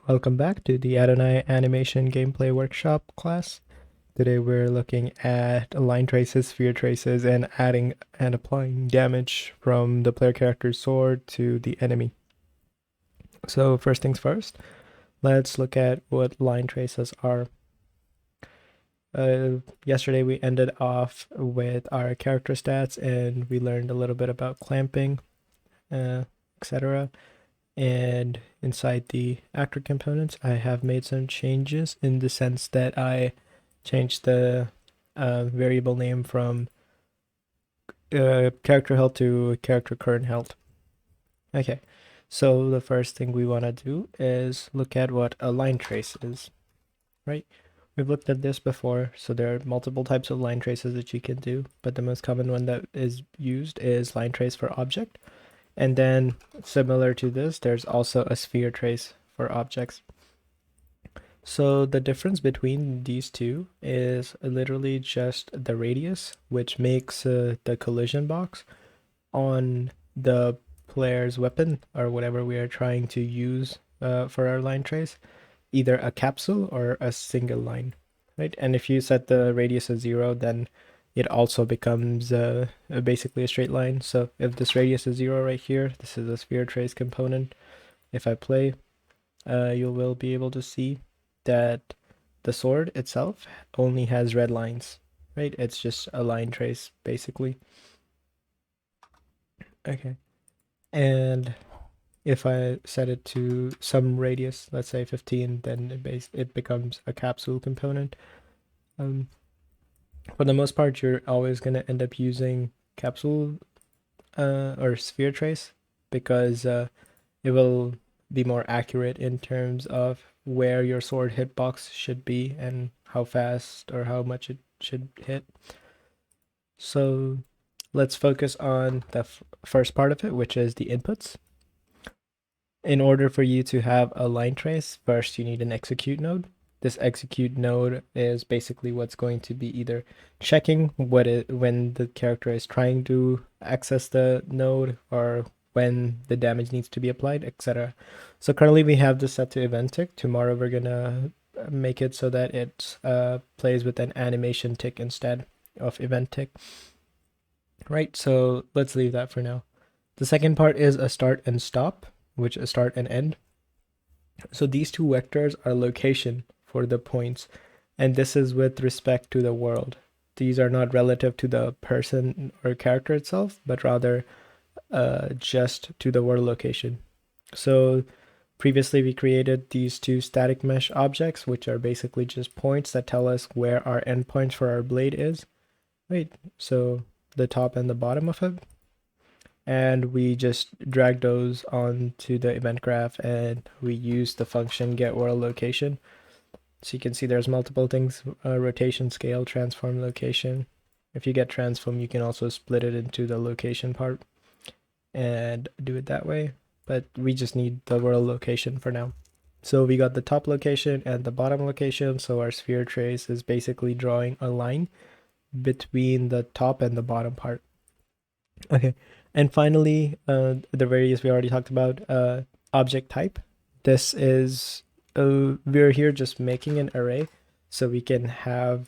Welcome back to the Adonai animation gameplay workshop class. Today we're looking at line traces, sphere traces, and adding and applying damage from the player character's sword to the enemy. So first things first, let's look at what line traces are. Yesterday we ended off with our character stats and we learned a little bit about clamping, etc. And inside the actor components, I have made some changes in the sense that I changed the variable name from character health to character current health. Okay, so the first thing we want to do is look at what a line trace is, right? We've looked at this before, so there are multiple types of line traces that you can do, but the most common one that is used is line trace for object. And then similar to this, there's also a sphere trace for objects. So the difference between these two is literally just the radius, which makes the collision box on the player's weapon or whatever we are trying to use for our line trace, either a capsule or a single line, right? And if you set the radius as 0, then it also becomes basically a straight line. So if this radius is 0 right here, this is a sphere trace component. If I play, you will be able to see that the sword itself only has red lines, right? It's just a line trace, basically. Okay. And if I set it to some radius, let's say 15, then it becomes a capsule component. For the most part, you're always going to end up using capsule or sphere trace because it will be more accurate in terms of where your sword hitbox should be and how fast or how much it should hit. So let's focus on the first part of it, which is the inputs. In order for you to have a line trace, first you need an execute node. This execute node is basically what's going to be either checking when the character is trying to access the node or when the damage needs to be applied, etc. So currently we have this set to event tick. Tomorrow we're gonna make it so that it plays with an animation tick instead of event tick. Right, so let's leave that for now. The second part is a start and stop, which is start and end. So these two vectors are location for the points, and this is with respect to the world. These are not relative to the person or character itself, but rather just to the world location. So previously we created these two static mesh objects, which are basically just points that tell us where our endpoints for our blade is. Right, so the top and the bottom of it. And we just drag those onto the event graph and we use the function get world location. So you can see there's multiple things, rotation, scale, transform, location. If you get transform, you can also split it into the location part and do it that way. But we just need the world location for now. So we got the top location and the bottom location. So our sphere trace is basically drawing a line between the top and the bottom part. Okay, and finally, the various we already talked about, object type. This is, we're here just making an array so we can have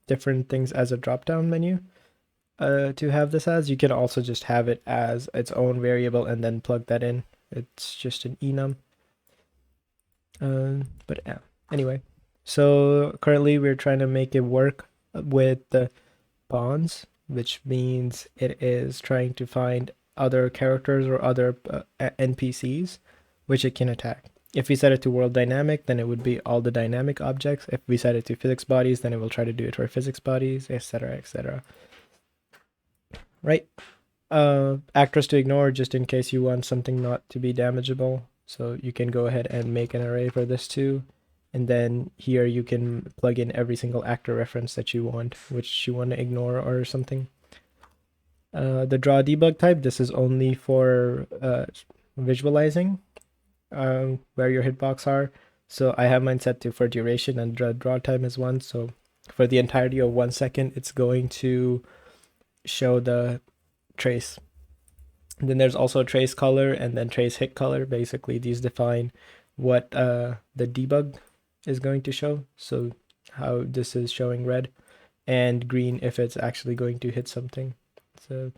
different things as a drop-down menu. To have this as, you can also just have it as its own variable and then plug that in. It's just an enum. But yeah, anyway, so currently we're trying to make it work with the bonds, which means it is trying to find other characters or other NPCs which it can attack. If we set it to world dynamic, then it would be all the dynamic objects. If we set it to physics bodies, then it will try to do it for physics bodies, etc., etc. Right? Actors to ignore just in case you want something not to be damageable. So you can go ahead and make an array for this too. And then here you can plug in every single actor reference that you want, which you want to ignore or something. The draw debug type, this is only for visualizing where your hitbox are. So I have mine set to for duration and draw time is 1. So for the entirety of 1 second, it's going to show the trace. And then there's also trace color and then trace hit color. Basically, these define what the debug is going to show. So how this is showing red, and green if it's actually going to hit something. So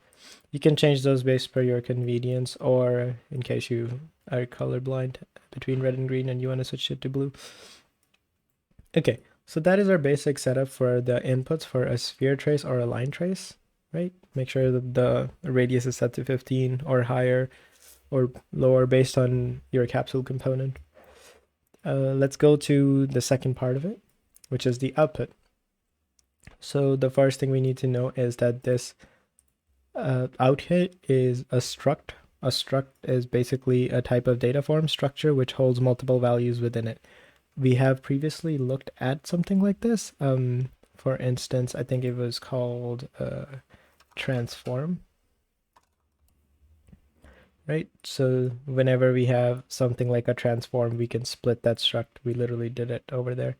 you can change those based per your convenience, or in case you are colorblind between red and green and you want to switch it to blue. Okay, so that is our basic setup for the inputs for a sphere trace or a line trace, right? Make sure that the radius is set to 15 or higher or lower based on your capsule component. Let's go to the second part of it, which is the output. So the first thing we need to know is that this output is a struct. A struct is basically a type of data form structure which holds multiple values within it. We have previously looked at something like this. For instance, I think it was called transform. Right? So whenever we have something like a transform, we can split that struct. We literally did it over there.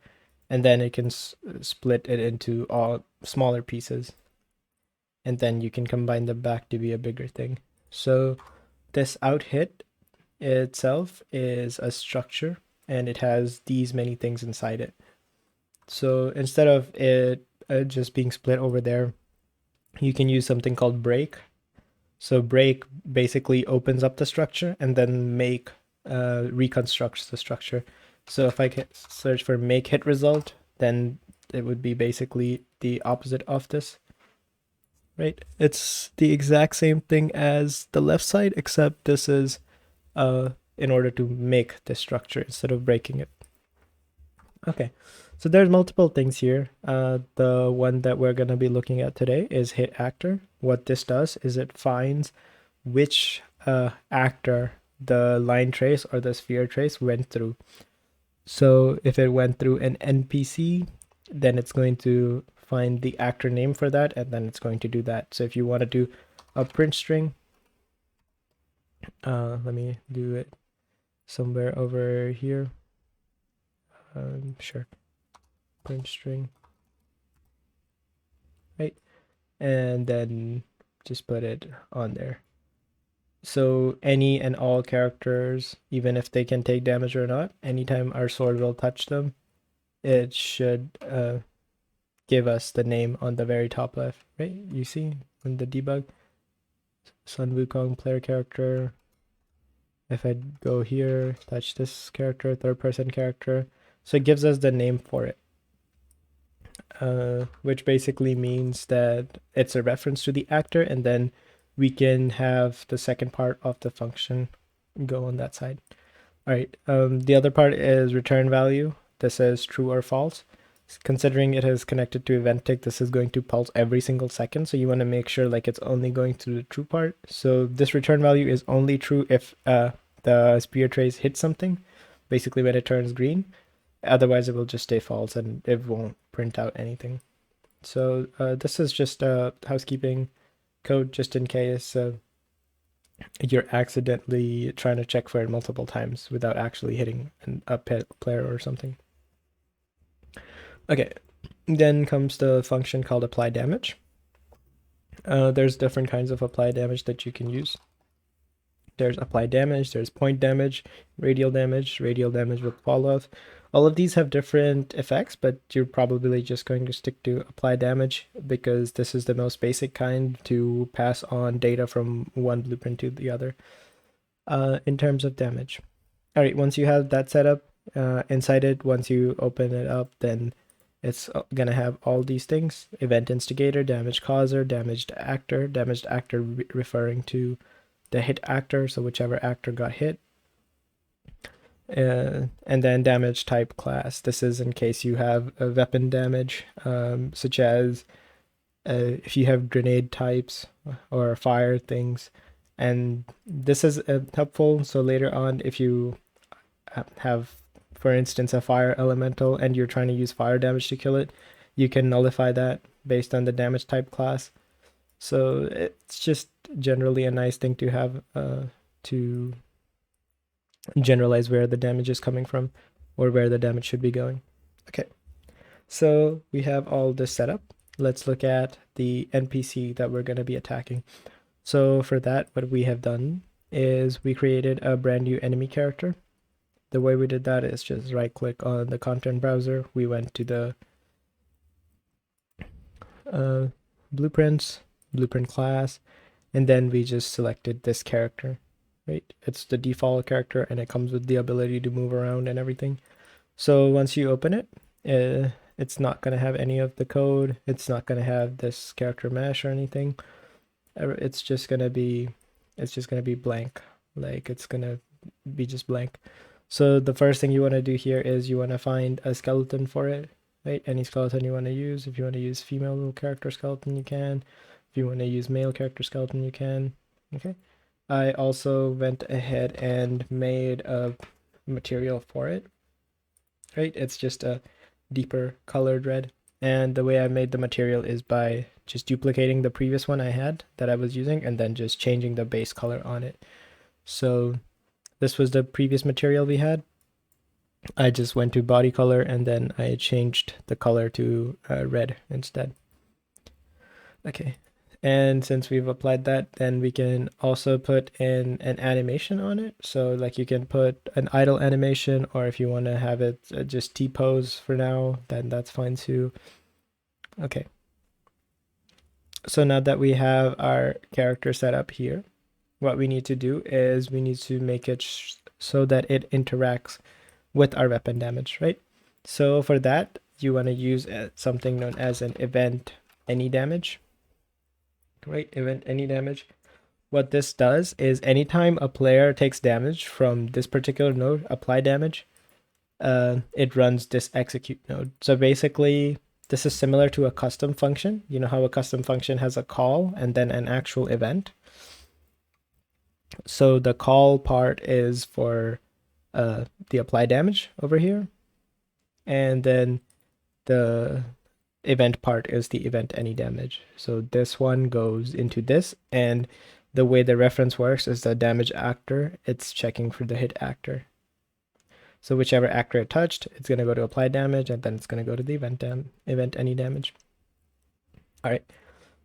And then it can split it into all smaller pieces. And then you can combine them back to be a bigger thing. So this out hit itself is a structure, and it has these many things inside it. So instead of it just being split over there, you can use something called break. So break basically opens up the structure and then make reconstructs the structure. So if I can search for make hit result, then it would be basically the opposite of this. Right? It's the exact same thing as the left side, except this is in order to make the structure instead of breaking it. Okay, so there's multiple things here. The one that we're going to be looking at today is hit actor. What this does is it finds which actor the line trace or the sphere trace went through. So if it went through an NPC, then it's going to find the actor name for that, and then it's going to do that. So if you want to do a print string, let me do it somewhere over here. Sure, print string, right? And then just put it on there. So any and all characters, even if they can take damage or not, anytime our sword will touch them, it should give us the name on the very top left, right? You see in the debug, Sun Wukong player character. If I go here, touch this character, third person character, so it gives us the name for it, which basically means that it's a reference to the actor, and then we can have the second part of the function go on that side. All right, the other part is return value. This is true or false. Considering it is connected to event tick, this is going to pulse every single second, so you want to make sure like it's only going through the true part. So this return value is only true if the spear trace hits something, basically when it turns green. Otherwise it will just stay false and it won't print out anything. So this is just housekeeping code just in case you're accidentally trying to check for it multiple times without actually hitting a player or something. Okay, then comes the function called apply damage. There's different kinds of apply damage that you can use. There's apply damage, there's point damage, radial damage with fall off. All of these have different effects, but you're probably just going to stick to apply damage because this is the most basic kind to pass on data from one blueprint to the other. In terms of damage. All right, once you have that set up inside it, once you open it up, then it's going to have all these things: event instigator, damage causer, damaged actor referring to the hit actor, so whichever actor got hit. And then damage type class. This is in case you have a weapon damage, such as if you have grenade types or fire things. And this is helpful. So later on, if you have, for instance, a fire elemental and you're trying to use fire damage to kill it, you can nullify that based on the damage type class. So it's just generally a nice thing to have to generalize where the damage is coming from or where the damage should be going. Okay, so we have all this set up. Let's look at the NPC that we're going to be attacking. So for that, what we have done is we created a brand new enemy character. the way we did that is just right click on the content browser. We went to the blueprints, blueprint class, and then we just selected this character, right? It's the default character and it comes with the ability to move around and everything. So once you open it, it's not going to have any of the code. It's not going to have this character mesh or anything. It's just going to be blank. Like it's going to be just blank. So the first thing you want to do here is you want to find a skeleton for it, right? Any skeleton you want to use. If you want to use female character skeleton, you can. If you want to use male character skeleton, you can. Okay. I also went ahead and made a material for it, right? It's just a deeper colored red. And the way I made the material is by just duplicating the previous one I had that I was using and then just changing the base color on it. So this was the previous material we had. I just went to body color and then I changed the color to red instead. Okay. And since we've applied that, then we can also put in an animation on it. So like you can put an idle animation, or if you want to have it just T-pose for now, then that's fine too. Okay. So now that we have our character set up here, what we need to do is we need to make it so that it interacts with our weapon damage, right? So for that, you want to use something known as an event any damage. Right, event any damage. What this does is anytime a player takes damage from this particular node, apply damage, it runs this execute node. So basically, this is similar to a custom function. You know how a custom function has a call and then an actual event. So the call part is for the apply damage over here, and then the event part is the event any damage. So this one goes into this, and the way the reference works is the damage actor, it's checking for the hit actor. So whichever actor it touched, it's going to go to apply damage, and then it's going to go to the event any damage. All right.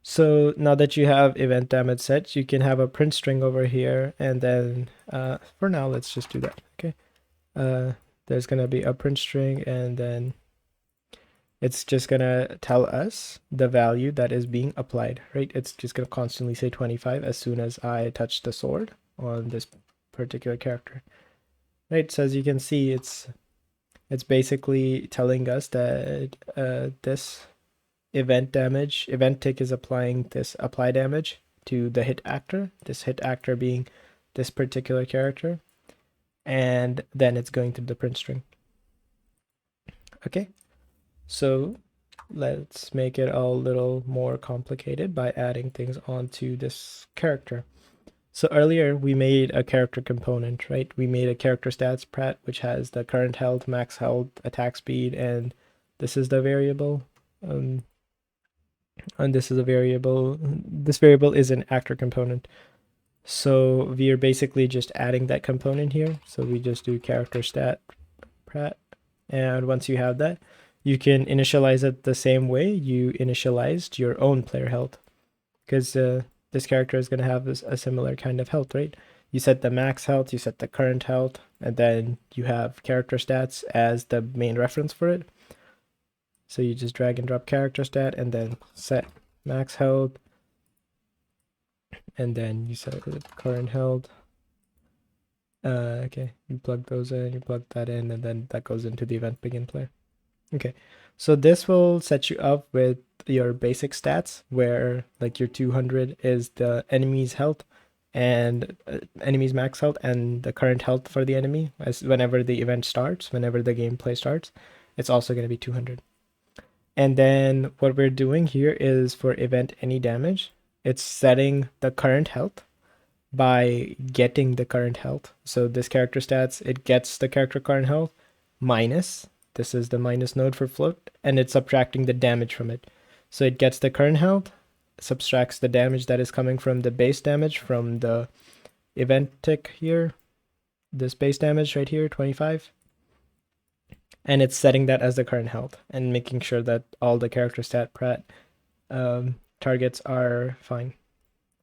So now that you have event damage set, you can have a print string over here, and then for now, let's just do that. Okay. There's going to be a print string, and then it's just going to tell us the value that is being applied, right? It's just going to constantly say 25 as soon as I touch the sword on this particular character, right? So as you can see, it's basically telling us that this event tick is applying this apply damage to the hit actor, this hit actor being this particular character, and then it's going through the print string. Okay. So let's make it a little more complicated by adding things onto this character. So earlier we made a character component, right? We made a character stats prat, which has the current health, max health, attack speed, and this is the variable. And this is a variable. This variable is an actor component. So we are basically just adding that component here. So we just do character stat prat. And once you have that, you can initialize it the same way you initialized your own player health, because this character is going to have a similar kind of health, right? You set the max health, you set the current health, and then you have character stats as the main reference for it. So you just drag and drop character stat and then set max health, and then you set the current health. Okay, you plug those in, you plug that in, and then that goes into the event begin player. Okay, so this will set you up with your basic stats where like your 200 is the enemy's health and enemy's max health and the current health for the enemy. As whenever the event starts, whenever the gameplay starts, it's also going to be 200. And then what we're doing here is for event any damage, it's setting the current health by getting the current health. So this character stats, it gets the character current health minus, this is the minus node for float, and it's subtracting the damage from it. So it gets the current health, subtracts the damage that is coming from the base damage from the event tick here, this base damage right here, 25. And it's setting that as the current health and making sure that all the character stat prat targets are fine.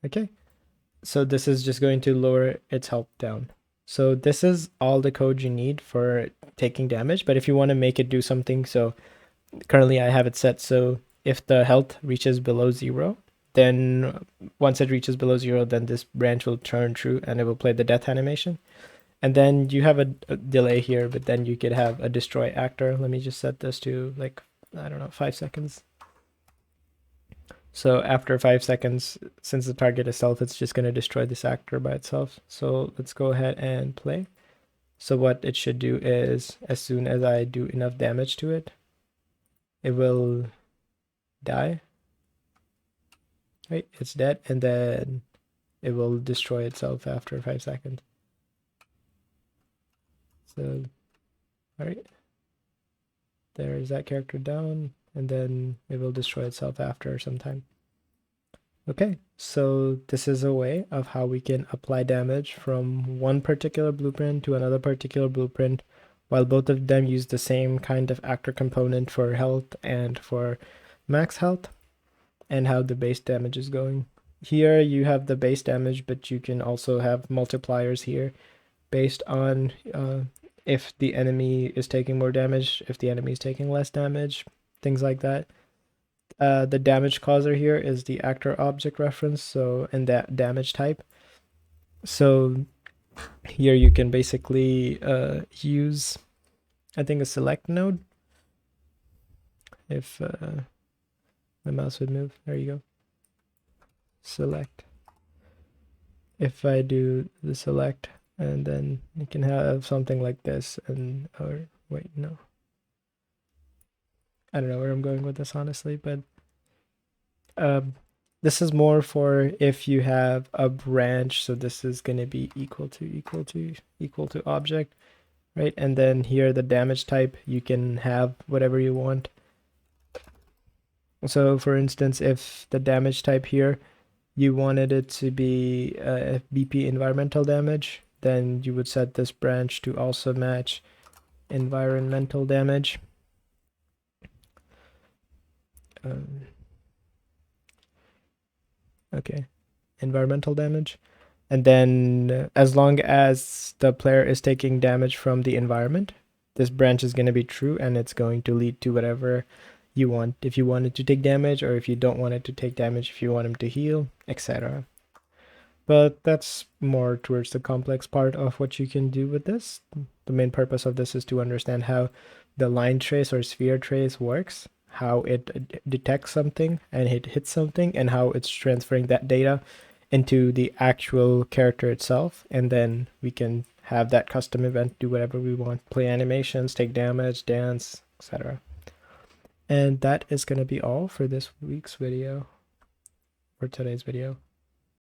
Okay. So this is just going to lower its health down. So this is all the code you need for taking damage, but if you want to make it do something, so currently I have it set so if the health reaches below 0, then once it reaches below 0, then this branch will turn true and it will play the death animation. And then you have a delay here, but then you could have a destroy actor. Let me just set this to like, I don't know, 5 seconds. So after 5 seconds, since the target is self, it's just going to destroy this actor by itself. So let's go ahead and play. So what it should do is, as soon as I do enough damage to it, it will die. Right, it's dead, and then it will destroy itself after 5 seconds. So, all right, there's that character down, and then it will destroy itself after some time. Okay, so this is a way of how we can apply damage from one particular blueprint to another particular blueprint, while both of them use the same kind of actor component for health and for max health, and how the base damage is going. Here you have the base damage, but you can also have multipliers here based on if the enemy is taking more damage, if the enemy is taking less damage, things like that. The damage causer here is the actor object reference, so and that damage type. So here you can basically use, I think, a select node. If my mouse would move, there you go. Select. If I do the select, and then you can have something like this, and or wait, no. I don't know where I'm going with this honestly, but this is more for if you have a branch, so this is going to be equal to object, right? And then here the damage type, you can have whatever you want. So for instance, if the damage type here, you wanted it to be BP environmental damage, then you would set this branch to also match environmental damage. Okay, environmental damage. And then as long as the player is taking damage from the environment, this branch is going to be true and it's going to lead to whatever you want. If you want it to take damage, or if you don't want it to take damage, if you want him to heal, etc. But that's more towards the complex part of what you can do with this. The main purpose of this is to understand how the line trace or sphere trace works, how it detects something and it hits something, and how it's transferring that data into the actual character itself. And then we can have that custom event do whatever we want, play animations, take damage, dance, etc. And that is going to be all for this week's video, or today's video.